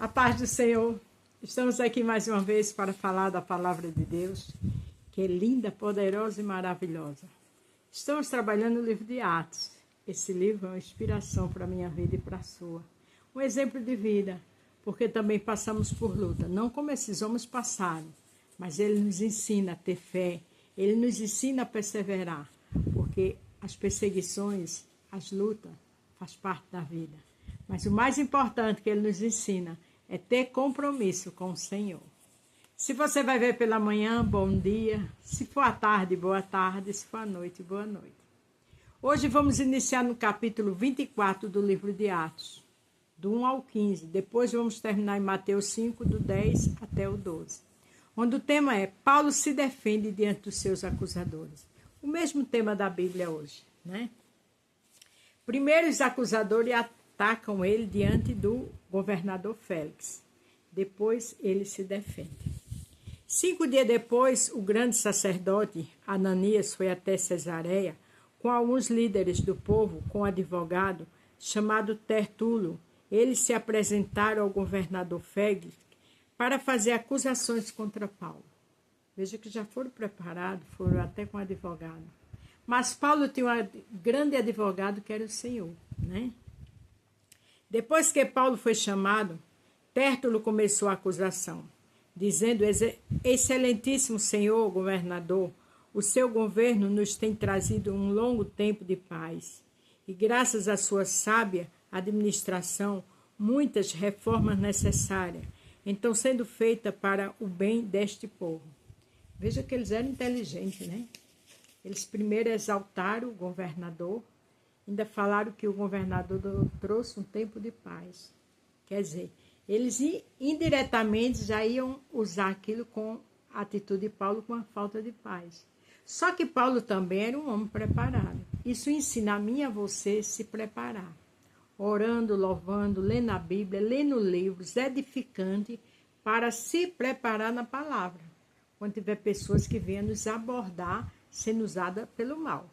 A paz do Senhor. Estamos aqui mais uma vez para falar da palavra de Deus, que é linda, poderosa e maravilhosa. Estamos trabalhando no livro de Atos. Esse livro é uma inspiração para a minha vida e para a sua. Um exemplo de vida, porque também passamos por luta. Não como esses homens passaram, mas ele nos ensina a ter fé. Ele nos ensina a perseverar, porque as perseguições, as lutas, faz parte da vida. Mas o mais importante que ele nos ensina é ter compromisso com o Senhor. Se você vai ver pela manhã, bom dia. Se for à tarde, boa tarde. Se for à noite, boa noite. Hoje vamos iniciar no capítulo 24 do livro de Atos, do 1 ao 15. Depois vamos terminar em Mateus 5, do 10 até o 12. Onde o tema é Paulo se defende diante dos seus acusadores. O mesmo tema da Bíblia hoje, né? Primeiro os acusadores atacam ele diante do governador Félix. Depois ele se defende. 5 dias depois, o grande sacerdote Ananias foi até Cesareia com alguns líderes do povo, com um advogado chamado Tertulo. Eles se apresentaram ao governador Félix para fazer acusações contra Paulo. Veja que já foram preparados, foram até com advogado. Mas Paulo tinha um grande advogado que era o Senhor, né? Depois que Paulo foi chamado, Tértulo começou a acusação, dizendo: Excelentíssimo Senhor governador, o seu governo nos tem trazido um longo tempo de paz, e graças à sua sábia administração, muitas reformas necessárias estão sendo feitas para o bem deste povo. Veja que eles eram inteligentes, né? Eles primeiro exaltaram o governador, ainda falaram que o governador trouxe um tempo de paz. Quer dizer, eles indiretamente já iam usar aquilo com a atitude de Paulo com a falta de paz. Só que Paulo também era um homem preparado. Isso ensina a mim e a você se preparar. Orando, louvando, lendo a Bíblia, lendo livros edificantes para se preparar na palavra. Quando tiver pessoas que venham nos abordar sendo usada pelo mal.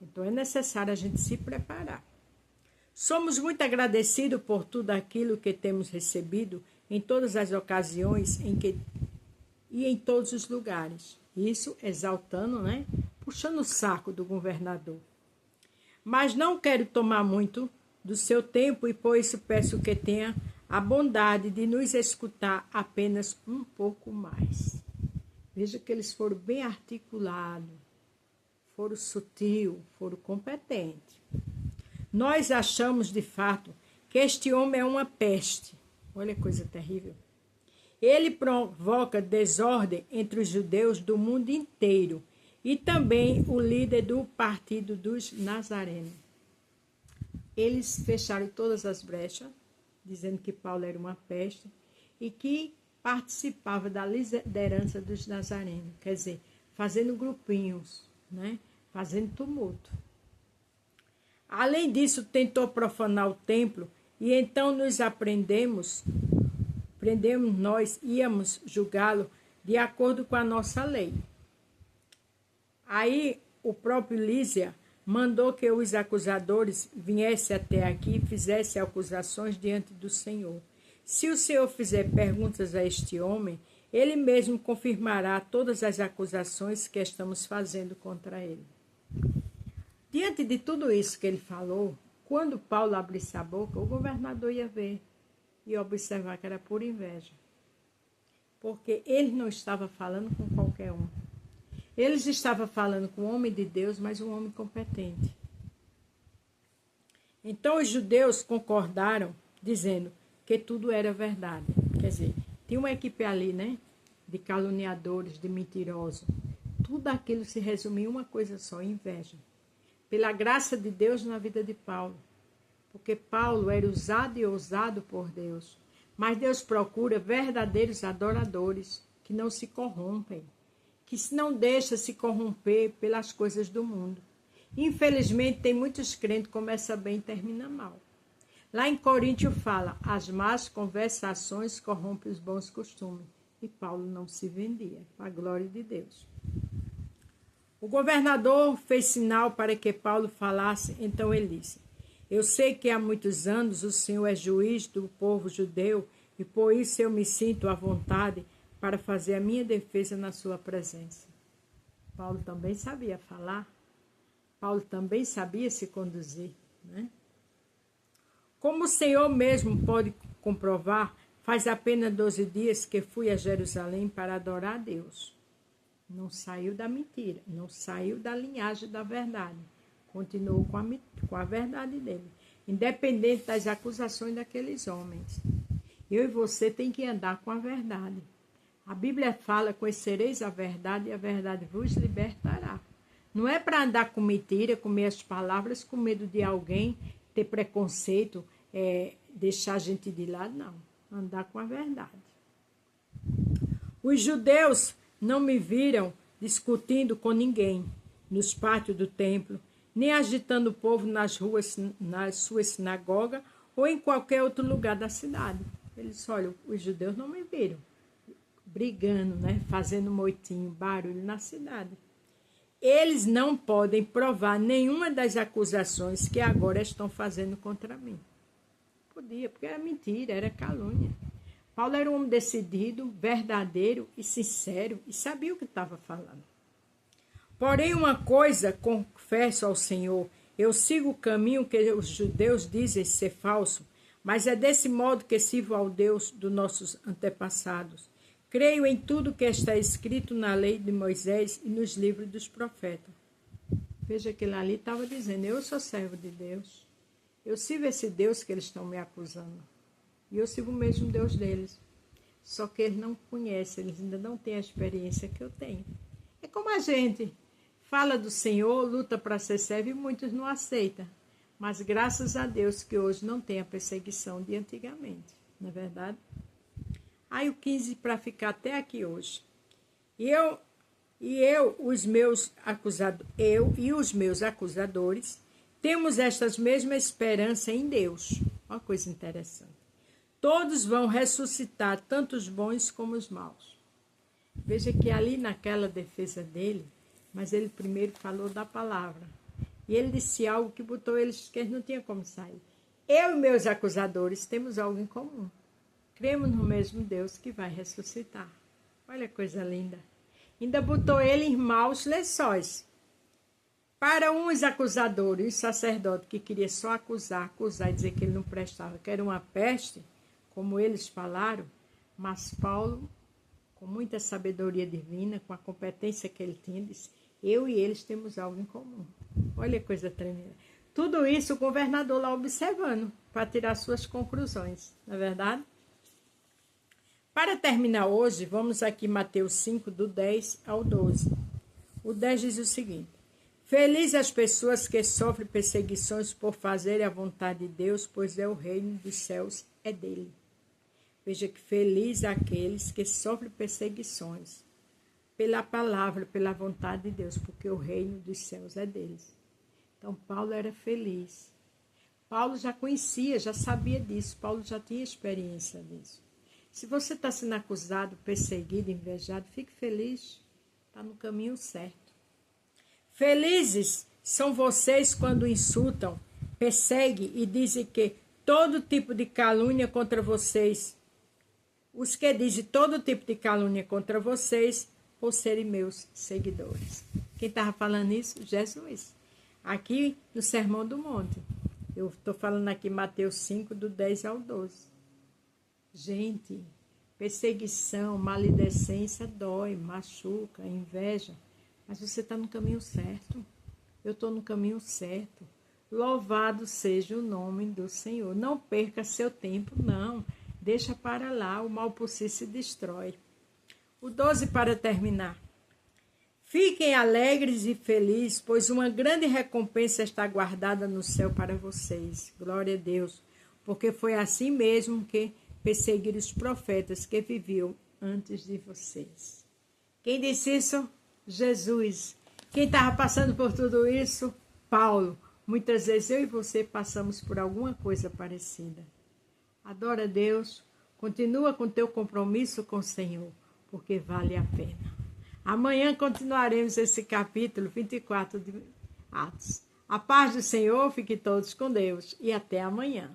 Então é necessário a gente se preparar. Somos muito agradecidos por tudo aquilo que temos recebido em todas as ocasiões e em todos os lugares. Isso exaltando, né? Puxando o saco do governador. Mas não quero tomar muito do seu tempo e por isso peço que tenha a bondade de nos escutar apenas um pouco mais. Veja que eles foram bem articulados, foram sutil, foram competentes. Nós achamos, de fato, que este homem é uma peste. Olha que coisa terrível. Ele provoca desordem entre os judeus do mundo inteiro e também o líder do partido dos nazarenos. Eles fecharam todas as brechas, dizendo que Paulo era uma peste e que participava da liderança dos nazarenos. Quer dizer, fazendo grupinhos, né? Fazendo tumulto. Além disso, tentou profanar o templo e então nós íamos julgá-lo de acordo com a nossa lei. Aí o próprio Lísia mandou que os acusadores viessem até aqui e fizessem acusações diante do Senhor. Se o Senhor fizer perguntas a este homem, ele mesmo confirmará todas as acusações que estamos fazendo contra ele. Diante de tudo isso que ele falou, quando Paulo abrisse a boca, o governador ia ver e observar que era por inveja. Porque ele não estava falando com qualquer um. Eles estavam falando com um homem de Deus, mas um homem competente. Então os judeus concordaram, dizendo que tudo era verdade. Quer dizer, tinha uma equipe ali, né? De caluniadores, de mentirosos. Tudo aquilo se resumia em uma coisa só: inveja. Pela graça de Deus na vida de Paulo. Porque Paulo era usado e ousado por Deus. Mas Deus procura verdadeiros adoradores que não se corrompem, que não deixam se corromper pelas coisas do mundo. Infelizmente, tem muitos crentes que começam bem e terminam mal. Lá em Coríntios fala: as más conversações corrompem os bons costumes. E Paulo não se vendia, para a glória de Deus. O governador fez sinal para que Paulo falasse, então ele disse: eu sei que há muitos anos o Senhor é juiz do povo judeu e por isso eu me sinto à vontade para fazer a minha defesa na sua presença. Paulo também sabia falar, Paulo também sabia se conduzir, né? Como o Senhor mesmo pode comprovar, faz apenas 12 dias que fui a Jerusalém para adorar a Deus. Não saiu da mentira, não saiu da linhagem da verdade. Continuou com a verdade dele, independente das acusações daqueles homens. Eu e você tem que andar com a verdade. A Bíblia fala: conhecereis a verdade e a verdade vos libertará. Não é para andar com mentira, com meias palavras, com medo de alguém ter preconceito, deixar a gente de lado, não. Andar com a verdade. Os judeus não me viram discutindo com ninguém nos pátios do templo, nem agitando o povo nas ruas, nas suas sinagogas ou em qualquer outro lugar da cidade. Eles, olha, os judeus não me viram brigando, né? Fazendo moitinho, barulho na cidade. Eles não podem provar nenhuma das acusações que agora estão fazendo contra mim. Podia, porque era mentira, era calúnia. Paulo era um homem decidido, verdadeiro e sincero e sabia o que estava falando. Porém, uma coisa confesso ao Senhor: eu sigo o caminho que os judeus dizem ser falso, mas é desse modo que sirvo ao Deus dos nossos antepassados. Creio em tudo que está escrito na lei de Moisés e nos livros dos profetas. Veja que ele ali estava dizendo: eu sou servo de Deus. Eu sirvo esse Deus que eles estão me acusando. E eu sirvo o mesmo Deus deles. Só que eles não conhecem, eles ainda não têm a experiência que eu tenho. É como a gente fala do Senhor, luta para ser servo e muitos não aceitam. Mas graças a Deus que hoje não tem a perseguição de antigamente. Não é verdade? Aí o 15 para ficar até aqui hoje. Eu e os meus acusadores temos estas mesmas esperanças em Deus. Uma coisa interessante. Todos vão ressuscitar, tanto os bons como os maus. Veja que ali naquela defesa dele, mas ele primeiro falou da palavra. E ele disse algo que botou eles, que eles não tinham como sair. Eu e meus acusadores temos algo em comum. Cremos no mesmo Deus que vai ressuscitar. Olha que coisa linda. Ainda botou ele em maus lençóis. Para uns acusadores, os sacerdotes que queriam só acusar e dizer que ele não prestava, que era uma peste, como eles falaram, mas Paulo, com muita sabedoria divina, com a competência que ele tinha, disse: eu e eles temos algo em comum. Olha que coisa tremenda. Tudo isso o governador lá observando, para tirar suas conclusões, não é verdade? Para terminar hoje, vamos aqui Mateus 5, do 10 ao 12. O 10 diz o seguinte: felizes as pessoas que sofrem perseguições por fazerem a vontade de Deus, pois é o reino dos céus é dele. Veja que feliz aqueles que sofrem perseguições pela palavra, pela vontade de Deus, porque o reino dos céus é deles. Então Paulo era feliz. Paulo já conhecia, já sabia disso. Paulo já tinha experiência disso. Se você está sendo acusado, perseguido, invejado, fique feliz. Está no caminho certo. Felizes são vocês quando insultam, perseguem e dizem que todo tipo de calúnia contra vocês. Os que dizem todo tipo de calúnia contra vocês, por serem meus seguidores. Quem estava falando isso? Jesus. Aqui no Sermão do Monte. Eu estou falando aqui Mateus 5, do 10 ao 12. Gente, perseguição, maledicência dói, machuca, inveja. Mas você está no caminho certo. Eu estou no caminho certo. Louvado seja o nome do Senhor. Não perca seu tempo, não. Deixa para lá, o mal por si se destrói. O 12 para terminar. Fiquem alegres e felizes, pois uma grande recompensa está guardada no céu para vocês. Glória a Deus. Porque foi assim mesmo que perseguiram os profetas que viviam antes de vocês. Quem disse isso? Jesus. Quem estava passando por tudo isso? Paulo. Muitas vezes eu e você passamos por alguma coisa parecida. Adora a Deus. Continua com teu compromisso com o Senhor, porque vale a pena. Amanhã continuaremos esse capítulo 24 de Atos. A paz do Senhor, fiquem todos com Deus e até amanhã.